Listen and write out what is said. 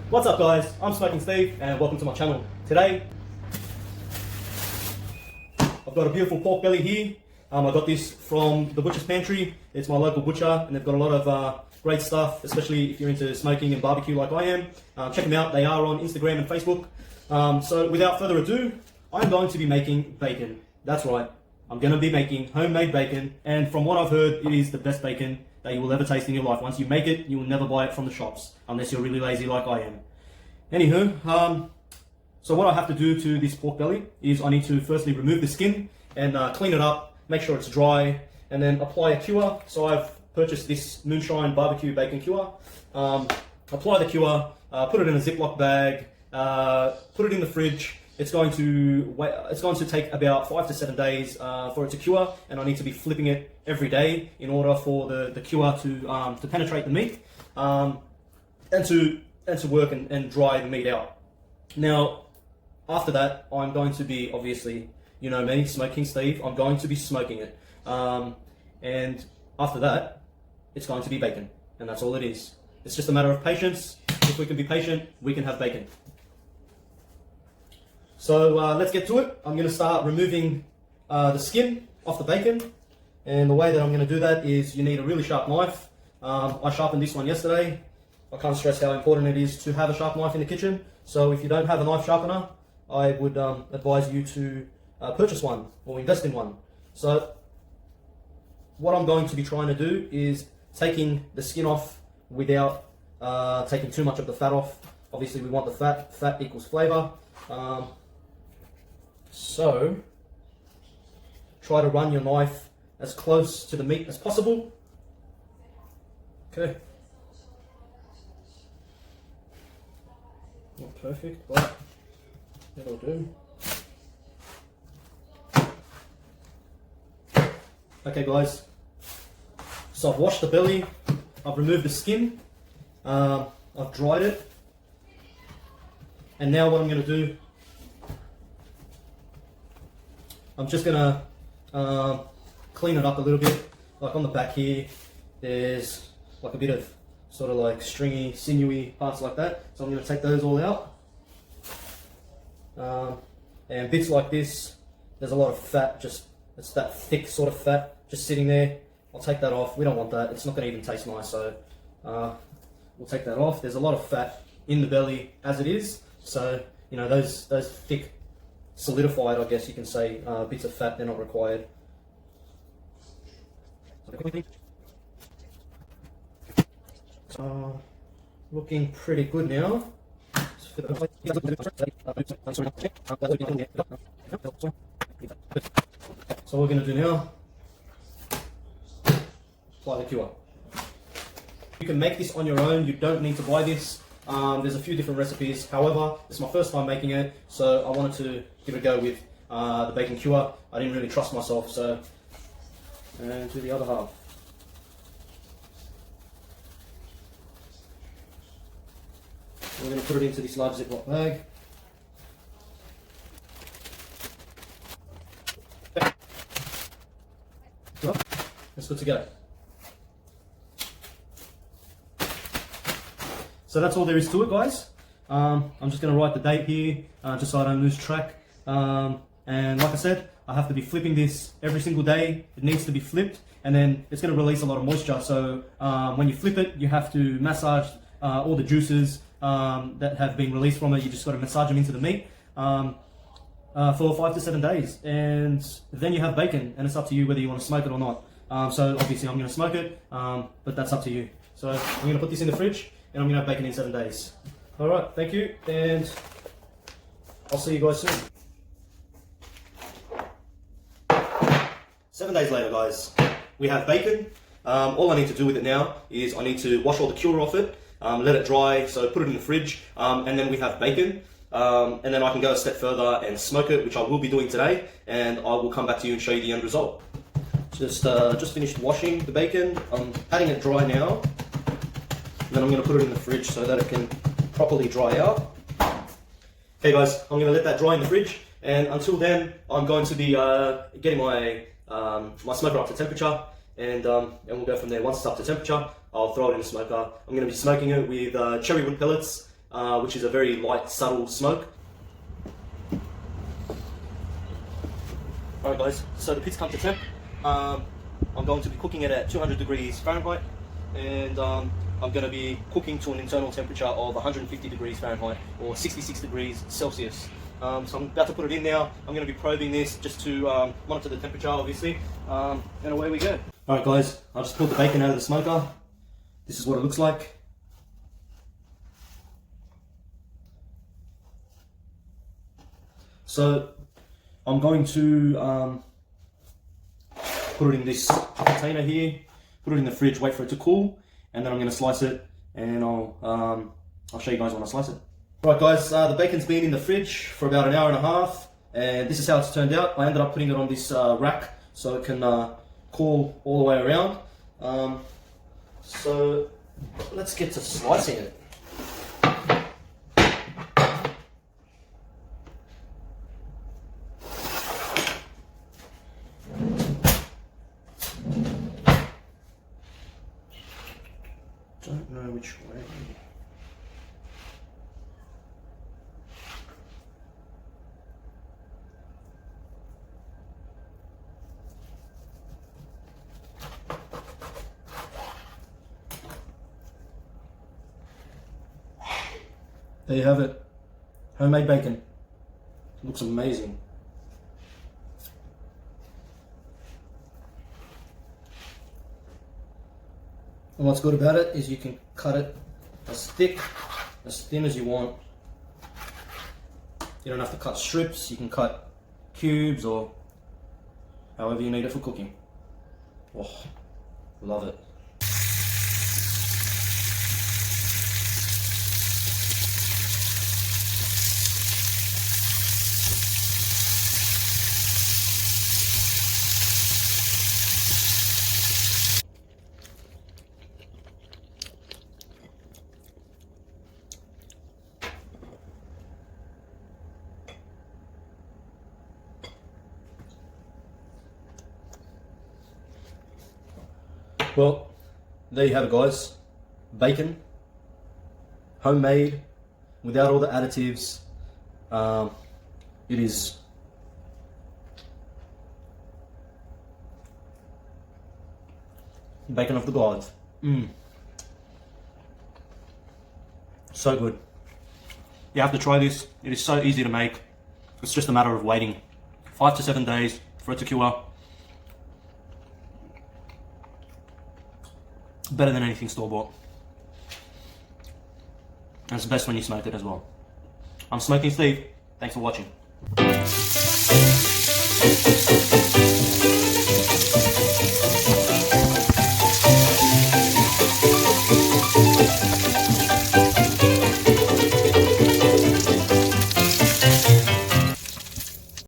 What's up guys, I'm Smoking Steve and welcome to my channel. Today, I've got a beautiful pork belly here. I got this from the butcher's pantry. It's my local butcher and they've got a lot of great stuff, especially if you're into smoking and barbecue like I am. Check them out, they are on Instagram and Facebook. So without further ado, I'm going to be making bacon. That's right, I'm going to be making homemade bacon, and from what I've heard, it is the best bacon that you will ever taste in your life. Once you make it, you will never buy it from the shops, unless you're really lazy like I am. Anywho, so what I have to do to this pork belly is I need to firstly remove the skin and clean it up, make sure it's dry, and then apply a cure. So I've purchased this Moonshine Bbq bacon cure. Apply the cure, put it in a ziploc bag, put it in the fridge. It's going to take about 5 to 7 days for it to cure, and I need to be flipping it every day in order for the cure to penetrate the meat and to work and dry the meat out. Now, after that, I'm going to be, obviously, you know me, Smoking Steve, I'm going to be smoking it. And after that, it's going to be bacon, and that's all it is. It's just a matter of patience. If we can be patient, we can have bacon. So let's get to it. I'm going to start removing the skin off the bacon, and the way that I'm going to do that is you need a really sharp knife. I sharpened this one yesterday. I can't stress how important it is to have a sharp knife in the kitchen. So if you don't have a knife sharpener, I would advise you to purchase one or invest in one. So what I'm going to be trying to do is taking the skin off without taking too much of the fat off. Obviously we want the fat. Fat equals flavor. So try to run your knife as close to the meat as possible. Okay. Not perfect, but that'll do. Okay guys, so I've washed the belly, I've removed the skin, I've dried it, and now what I'm going to do, I'm just going to clean it up a little bit. Like on the back here, there's like a bit of sort of like stringy, sinewy parts like that. So I'm going to take those all out. And bits like this, there's a lot of fat, it's that thick sort of fat just sitting there. I'll take that off. We don't want that. It's not going to even taste nice. So we'll take that off. There's a lot of fat in the belly as it is. So, you know, those thick, solidified, I guess you can say, bits of fat, they're not required. Looking pretty good now. So what we're going to do now, apply the cure. You can make this on your own, you don't need to buy this. There's a few different recipes. However, this is my first time making it, so I wanted to give it a go with the bacon cure. I didn't really trust myself, so and do the other half. We're going to put it into this large Ziploc bag. It's good to go. So that's all there is to it, guys. I'm just going to write the date here, just so I don't lose track. And like I said, I have to be flipping this every single day. It needs to be flipped, and then it's going to release a lot of moisture. So when you flip it, you have to massage all the juices that have been released from it. You just got to massage them into the meat for 5 to 7 days, and then you have bacon. And it's up to you whether you want to smoke it or not. So obviously I'm going to smoke it, but that's up to you. So I'm going to put this in the fridge, and I'm going to have bacon in 7 days. Alright, thank you, and I'll see you guys soon. 7 days later, guys, we have bacon. All I need to do with it now is I need to wash all the cure off it, let it dry, so put it in the fridge, and then we have bacon. And then I can go a step further and smoke it, which I will be doing today, and I will come back to you and show you the end result. Just finished washing the bacon. I'm patting it dry now. Then I'm going to put it in the fridge so that it can properly dry out. Okay guys, I'm going to let that dry in the fridge, and until then I'm going to be getting my my smoker up to temperature, and we'll go from there. Once it's up to temperature, I'll throw it in the smoker. I'm going to be smoking it with cherry wood pellets, which is a very light, subtle smoke. Alright guys, so the pit's come to temp. I'm going to be cooking it at 200 degrees Fahrenheit, and I'm going to be cooking to an internal temperature of 150 degrees Fahrenheit or 66 degrees Celsius. So I'm about to put it in now. I'm going to be probing this just to monitor the temperature, obviously, and away we go. Alright guys, I just pulled the bacon out of the smoker. This is what it looks like. So I'm going to put it in this container here, put it in the fridge, wait for it to cool, and then I'm going to slice it, and I'll show you guys when I slice it. Right guys, the bacon's been in the fridge for about an hour and a half, and this is how it's turned out. I ended up putting it on this rack so it can cool all the way around. So let's get to slicing it. Don't know which way. There you have it. Homemade bacon. Looks amazing. And what's good about it is you can cut it as thick, as thin as you want. You don't have to cut strips, you can cut cubes or however you need it for cooking. Oh, love it. Well, there you have it guys. Bacon, homemade, without all the additives. It is bacon of the gods. So good. You have to try this. It is so easy to make. It's just a matter of waiting 5 to 7 days for it to cure. Better than anything store-bought. And it's best when you smoke it as well. I'm Smoking Steve. Thanks for watching.